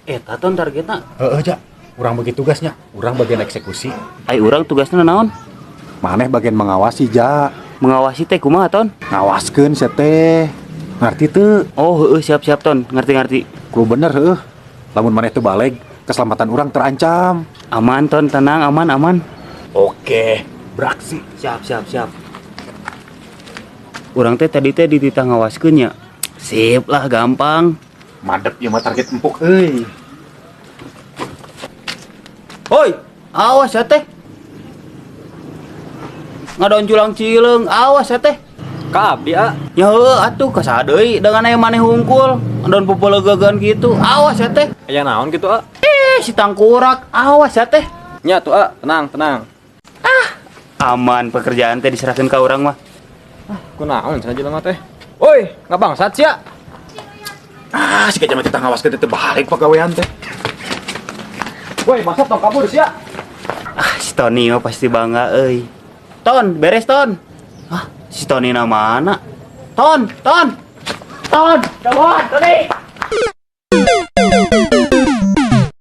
Eta ton targetna. Ja. Urang bagi tugasnya. Urang bagian eksekusi. Ai urang tugasna naon? Maneh bagian mengawasi, Ja. Mengawasi teh kumaha ton? Ngawaskeun sia teh. Ngarti teu? Oh heueuh siap-siap ton, ngerti-ngerti. Kudu bener heueuh. Lamun maneh teu baleg, keselamatan urang terancam. Aman ton, tenang, aman. Oke, beraksi. Siap. Urang teh tadi teh dititah ngawaskeun nya. Sip lah, gampang. Madep ieu mah target empuk euy. Hoi, awas ya teh. Ngadon culang cileung, awas ya teh. Ka abdi a. Ya heueuh atuh kasah deui dengan aya maneh hungkul. Ngadon pupelegegan gitu, awas ya teh. Aya naon gitu a? Si tangkurak, awas ya teh. Nya tuh a, tenang. Aman pekerjaan teh diserahkeun ka urang mah. Kunaon cenah jelema teh? Woi, ngabangsat sia. Si kajaman kita ngawaskeun teh balik pagawean teh. Woi, bangsat tong kabur sia. Si Tony mah pasti bangga euy. Ton, beres Ton. Si Tony na mana? Ton, cabut, Tony.